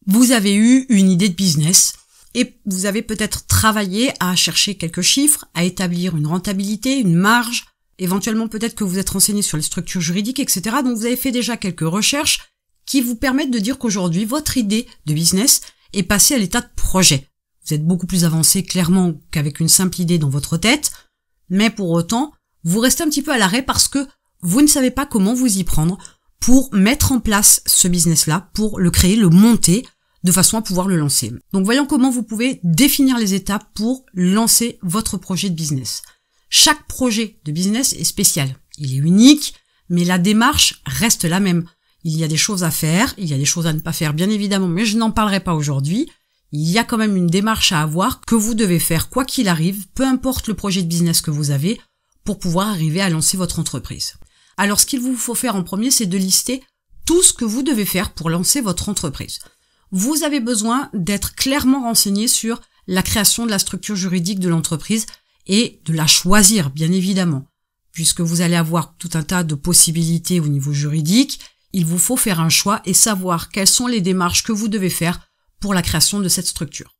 Vous avez eu une idée de business et vous avez peut-être travaillé à chercher quelques chiffres, à établir une rentabilité, une marge, éventuellement peut-être que vous êtes renseigné sur les structures juridiques, etc. Donc vous avez fait déjà quelques recherches qui vous permettent de dire qu'aujourd'hui, votre idée de business est passée à l'état de projet. Vous êtes beaucoup plus avancé clairement qu'avec une simple idée dans votre tête, mais pour autant, vous restez un petit peu à l'arrêt parce que vous ne savez pas comment vous y prendre pour mettre en place ce business-là, pour le créer, le monter, de façon à pouvoir le lancer. Donc voyons comment vous pouvez définir les étapes pour lancer votre projet de business. Chaque projet de business est spécial. Il est unique, mais la démarche reste la même. Il y a des choses à faire, il y a des choses à ne pas faire, bien évidemment, mais je n'en parlerai pas aujourd'hui. Il y a quand même une démarche à avoir que vous devez faire quoi qu'il arrive, peu importe le projet de business que vous avez, pour pouvoir arriver à lancer votre entreprise. Alors ce qu'il vous faut faire en premier, c'est de lister tout ce que vous devez faire pour lancer votre entreprise. Vous avez besoin d'être clairement renseigné sur la création de la structure juridique de l'entreprise et de la choisir, bien évidemment. Puisque vous allez avoir tout un tas de possibilités au niveau juridique, il vous faut faire un choix et savoir quelles sont les démarches que vous devez faire pour la création de cette structure.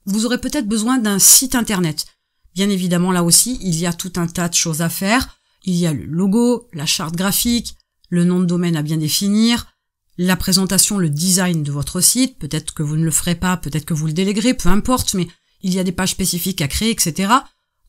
Vous aurez peut-être besoin d'un site internet. Bien évidemment, là aussi, il y a tout un tas de choses à faire. Il y a le logo, la charte graphique, le nom de domaine à bien définir, la présentation, le design de votre site, peut-être que vous ne le ferez pas, peut-être que vous le déléguerez, peu importe, mais il y a des pages spécifiques à créer, etc.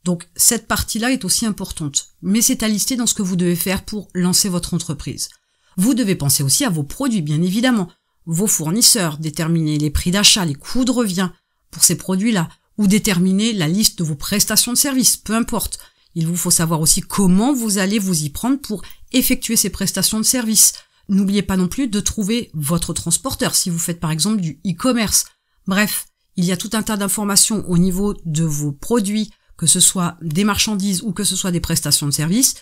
Donc cette partie-là est aussi importante, mais c'est à lister dans ce que vous devez faire pour lancer votre entreprise. Vous devez penser aussi à vos produits, bien évidemment, vos fournisseurs, déterminer les prix d'achat, les coûts de revient pour ces produits-là, ou déterminer la liste de vos prestations de services, peu importe. Il vous faut savoir aussi comment vous allez vous y prendre pour effectuer ces prestations de services. N'oubliez pas non plus de trouver votre transporteur si vous faites par exemple du e-commerce. Bref, il y a tout un tas d'informations au niveau de vos produits, que ce soit des marchandises ou que ce soit des prestations de services,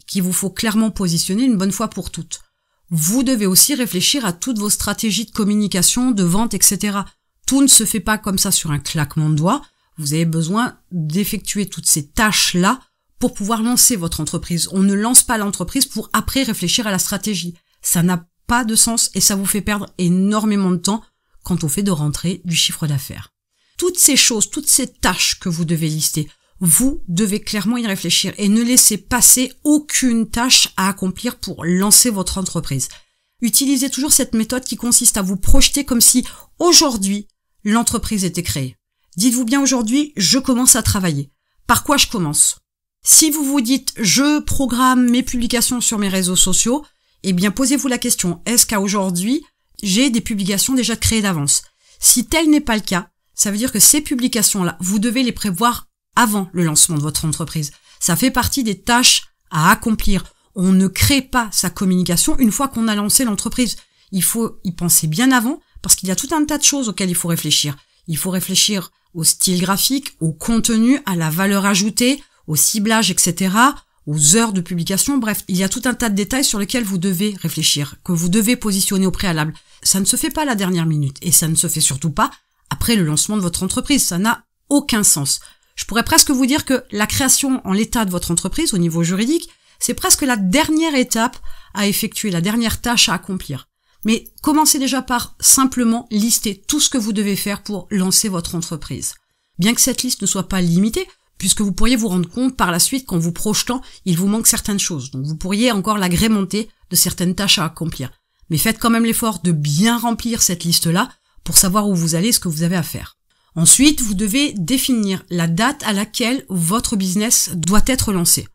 qu'il vous faut clairement positionner une bonne fois pour toutes. Vous devez aussi réfléchir à toutes vos stratégies de communication, de vente, etc. Tout ne se fait pas comme ça sur un claquement de doigts. Vous avez besoin d'effectuer toutes ces tâches-là pour pouvoir lancer votre entreprise. On ne lance pas l'entreprise pour après réfléchir à la stratégie. Ça n'a pas de sens et ça vous fait perdre énormément de temps quand on fait de rentrer du chiffre d'affaires. Toutes ces choses, toutes ces tâches que vous devez lister, vous devez clairement y réfléchir et ne laissez passer aucune tâche à accomplir pour lancer votre entreprise. Utilisez toujours cette méthode qui consiste à vous projeter comme si aujourd'hui l'entreprise était créée. Dites-vous bien aujourd'hui, je commence à travailler. Par quoi je commence ? Si vous vous dites, je programme mes publications sur mes réseaux sociaux, eh bien posez-vous la question, est-ce qu'à aujourd'hui, j'ai des publications déjà créées d'avance ? Si tel n'est pas le cas, ça veut dire que ces publications-là, vous devez les prévoir avant le lancement de votre entreprise. Ça fait partie des tâches à accomplir. On ne crée pas sa communication une fois qu'on a lancé l'entreprise. Il faut y penser bien avant parce qu'il y a tout un tas de choses auxquelles il faut réfléchir. Il faut réfléchir au style graphique, au contenu, à la valeur ajoutée, au ciblage, etc., aux heures de publication. Bref, il y a tout un tas de détails sur lesquels vous devez réfléchir, que vous devez positionner au préalable. Ça ne se fait pas à la dernière minute et ça ne se fait surtout pas après le lancement de votre entreprise. Ça n'a aucun sens. Je pourrais presque vous dire que la création en l'état de votre entreprise au niveau juridique, c'est presque la dernière étape à effectuer, la dernière tâche à accomplir. Mais commencez déjà par simplement lister tout ce que vous devez faire pour lancer votre entreprise. Bien que cette liste ne soit pas limitée, puisque vous pourriez vous rendre compte par la suite qu'en vous projetant, il vous manque certaines choses. Donc vous pourriez encore l'agrémenter de certaines tâches à accomplir. Mais faites quand même l'effort de bien remplir cette liste-là pour savoir où vous allez et ce que vous avez à faire. Ensuite, vous devez définir la date à laquelle votre business doit être lancé.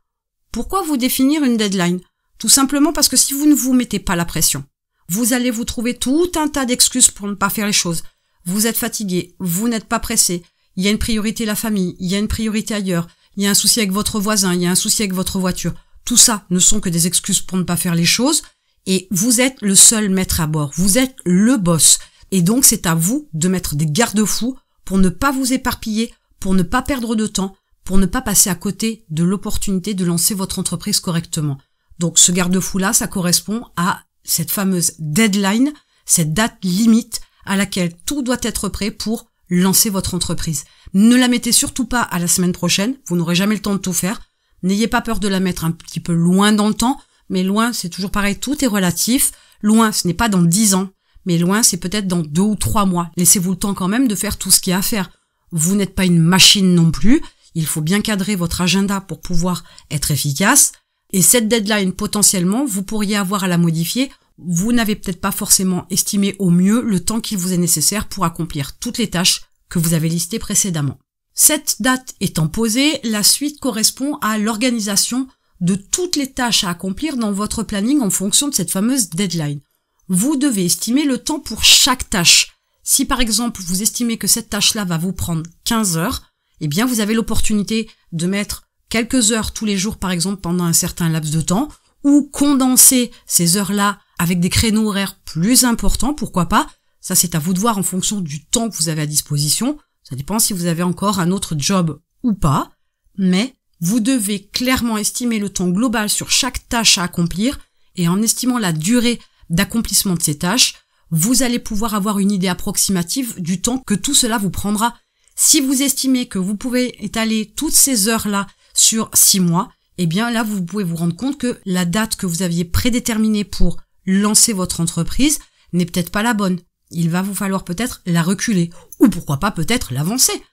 Pourquoi vous définir une deadline ? Tout simplement parce que si vous ne vous mettez pas la pression, vous allez vous trouver tout un tas d'excuses pour ne pas faire les choses. Vous êtes fatigué, vous n'êtes pas pressé, il y a une priorité la famille, il y a une priorité ailleurs, il y a un souci avec votre voisin, il y a un souci avec votre voiture. Tout ça ne sont que des excuses pour ne pas faire les choses et vous êtes le seul maître à bord, vous êtes le boss. Et donc c'est à vous de mettre des garde-fous pour ne pas vous éparpiller, pour ne pas perdre de temps, pour ne pas passer à côté de l'opportunité de lancer votre entreprise correctement. Donc ce garde-fou-là, ça correspond à cette fameuse deadline, cette date limite à laquelle tout doit être prêt pour lancer votre entreprise. Ne la mettez surtout pas à la semaine prochaine, vous n'aurez jamais le temps de tout faire. N'ayez pas peur de la mettre un petit peu loin dans le temps, mais loin, c'est toujours pareil, tout est relatif. Loin, ce n'est pas dans 10 ans, mais loin, c'est peut-être dans 2 ou 3 mois. Laissez-vous le temps quand même de faire tout ce qu'il y a à faire. Vous n'êtes pas une machine non plus. Il faut bien cadrer votre agenda pour pouvoir être efficace. Et cette deadline, potentiellement, vous pourriez avoir à la modifier. Vous n'avez peut-être pas forcément estimé au mieux le temps qu'il vous est nécessaire pour accomplir toutes les tâches que vous avez listées précédemment. Cette date étant posée, la suite correspond à l'organisation de toutes les tâches à accomplir dans votre planning en fonction de cette fameuse deadline. Vous devez estimer le temps pour chaque tâche. Si par exemple vous estimez que cette tâche-là va vous prendre 15 heures, eh bien vous avez l'opportunité de mettre quelques heures tous les jours par exemple pendant un certain laps de temps, ou condenser ces heures-là avec des créneaux horaires plus importants, pourquoi pas. Ça c'est à vous de voir en fonction du temps que vous avez à disposition. Ça dépend si vous avez encore un autre job ou pas, mais vous devez clairement estimer le temps global sur chaque tâche à accomplir, et en estimant la durée d'accomplissement de ces tâches, vous allez pouvoir avoir une idée approximative du temps que tout cela vous prendra. Si vous estimez que vous pouvez étaler toutes ces heures-là sur 6 mois, eh bien là vous pouvez vous rendre compte que la date que vous aviez prédéterminée pour lancer votre entreprise n'est peut-être pas la bonne. Il va vous falloir peut-être la reculer, ou pourquoi pas peut-être l'avancer.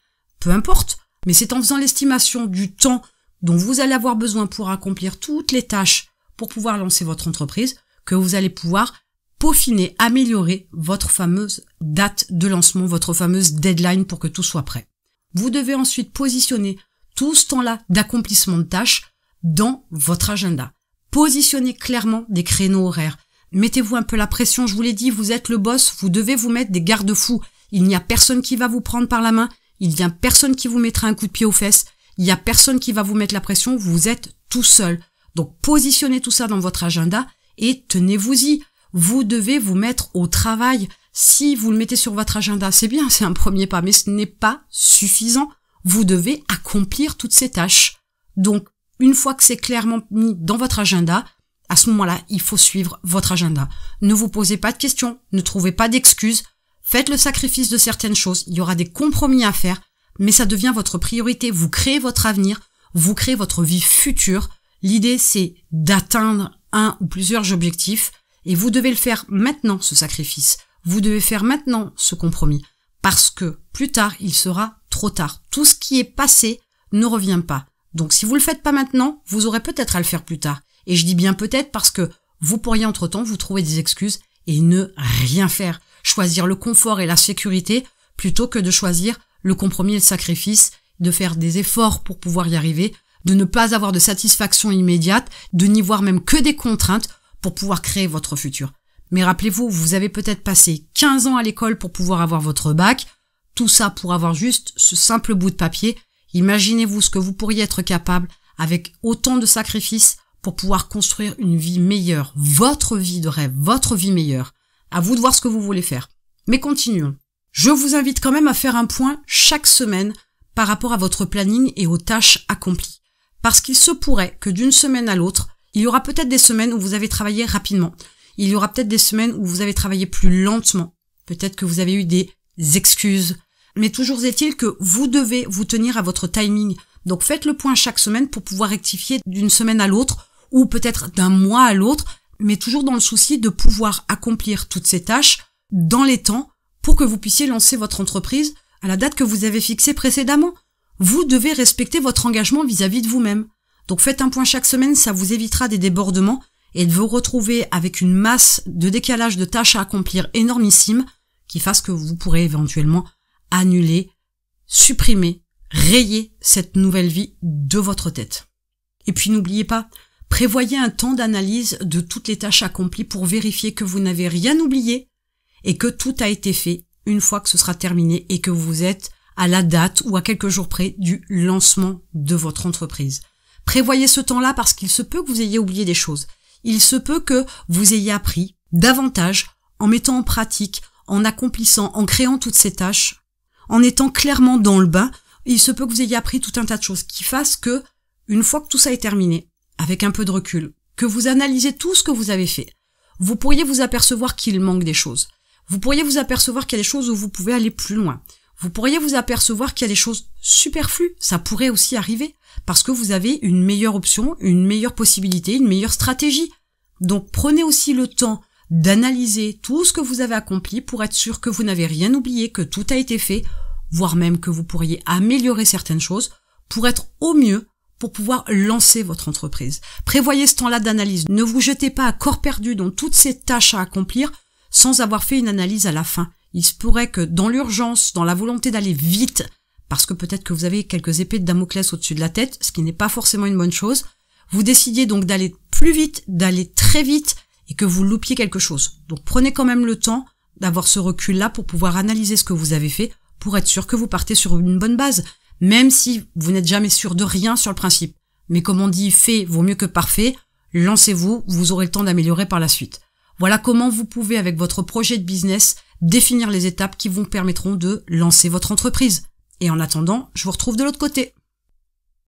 Peu importe, mais c'est en faisant l'estimation du temps dont vous allez avoir besoin pour accomplir toutes les tâches pour pouvoir lancer votre entreprise que vous allez pouvoir peaufiner, améliorer votre fameuse date de lancement, votre fameuse deadline pour que tout soit prêt. Vous devez ensuite positionner tout ce temps-là d'accomplissement de tâches dans votre agenda. Positionnez clairement des créneaux horaires. Mettez-vous un peu la pression, je vous l'ai dit, vous êtes le boss, vous devez vous mettre des garde-fous. Il n'y a personne qui va vous prendre par la main, il n'y a personne qui vous mettra un coup de pied aux fesses, il n'y a personne qui va vous mettre la pression, vous êtes tout seul. Donc positionnez tout ça dans votre agenda et tenez-vous-y. Vous devez vous mettre au travail. Si vous le mettez sur votre agenda, c'est bien, c'est un premier pas, mais ce n'est pas suffisant. Vous devez accomplir toutes ces tâches. Donc, une fois que c'est clairement mis dans votre agenda, à ce moment-là, il faut suivre votre agenda. Ne vous posez pas de questions, ne trouvez pas d'excuses, faites le sacrifice de certaines choses, il y aura des compromis à faire, mais ça devient votre priorité. Vous créez votre avenir, vous créez votre vie future. L'idée, c'est d'atteindre un ou plusieurs objectifs, et vous devez le faire maintenant, ce sacrifice. Vous devez faire maintenant ce compromis, parce que plus tard, il sera trop tard. Tout ce qui est passé ne revient pas. Donc si vous le faites pas maintenant, vous aurez peut-être à le faire plus tard. Et je dis bien peut-être parce que vous pourriez entre-temps vous trouver des excuses et ne rien faire. Choisir le confort et la sécurité plutôt que de choisir le compromis et le sacrifice, de faire des efforts pour pouvoir y arriver, de ne pas avoir de satisfaction immédiate, de n'y voir même que des contraintes pour pouvoir créer votre futur. Mais rappelez-vous, vous avez peut-être passé 15 ans à l'école pour pouvoir avoir votre bac, tout ça pour avoir juste ce simple bout de papier. Imaginez-vous ce que vous pourriez être capable avec autant de sacrifices pour pouvoir construire une vie meilleure, votre vie de rêve, votre vie meilleure. À vous de voir ce que vous voulez faire. Mais continuons. Je vous invite quand même à faire un point chaque semaine par rapport à votre planning et aux tâches accomplies. Parce qu'il se pourrait que d'une semaine à l'autre, il y aura peut-être des semaines où vous avez travaillé rapidement. Il y aura peut-être des semaines où vous avez travaillé plus lentement. Peut-être que vous avez eu des excuses. Mais toujours est-il que vous devez vous tenir à votre timing. Donc faites le point chaque semaine pour pouvoir rectifier d'une semaine à l'autre ou peut-être d'un mois à l'autre, mais toujours dans le souci de pouvoir accomplir toutes ces tâches dans les temps pour que vous puissiez lancer votre entreprise à la date que vous avez fixée précédemment. Vous devez respecter votre engagement vis-à-vis de vous-même. Donc faites un point chaque semaine, ça vous évitera des débordements et de vous retrouver avec une masse de décalage de tâches à accomplir énormissime qui fasse que vous pourrez éventuellement annuler, supprimer, rayer cette nouvelle vie de votre tête. Et puis n'oubliez pas, prévoyez un temps d'analyse de toutes les tâches accomplies pour vérifier que vous n'avez rien oublié et que tout a été fait une fois que ce sera terminé et que vous êtes à la date ou à quelques jours près du lancement de votre entreprise. Prévoyez ce temps-là parce qu'il se peut que vous ayez oublié des choses. Il se peut que vous ayez appris davantage en mettant en pratique, en accomplissant, en créant toutes ces tâches, en étant clairement dans le bain. Il se peut que vous ayez appris tout un tas de choses qui fassent que, une fois que tout ça est terminé, avec un peu de recul, que vous analysez tout ce que vous avez fait, vous pourriez vous apercevoir qu'il manque des choses. Vous pourriez vous apercevoir qu'il y a des choses où vous pouvez aller plus loin. Vous pourriez vous apercevoir qu'il y a des choses superflues. Ça pourrait aussi arriver parce que vous avez une meilleure option, une meilleure possibilité, une meilleure stratégie. Donc prenez aussi le temps d'analyser tout ce que vous avez accompli pour être sûr que vous n'avez rien oublié, que tout a été fait, voire même que vous pourriez améliorer certaines choses pour être au mieux pour pouvoir lancer votre entreprise. Prévoyez ce temps-là d'analyse. Ne vous jetez pas à corps perdu dans toutes ces tâches à accomplir sans avoir fait une analyse à la fin. Il se pourrait que dans l'urgence, dans la volonté d'aller vite, parce que peut-être que vous avez quelques épées de Damoclès au-dessus de la tête, ce qui n'est pas forcément une bonne chose, vous décidiez donc d'aller plus vite, d'aller très vite, et que vous loupiez quelque chose. Donc prenez quand même le temps d'avoir ce recul-là pour pouvoir analyser ce que vous avez fait, pour être sûr que vous partez sur une bonne base, même si vous n'êtes jamais sûr de rien sur le principe. Mais comme on dit, fait vaut mieux que parfait, lancez-vous, vous aurez le temps d'améliorer par la suite. Voilà comment vous pouvez, avec votre projet de business, définir les étapes qui vous permettront de lancer votre entreprise. Et en attendant, je vous retrouve de l'autre côté.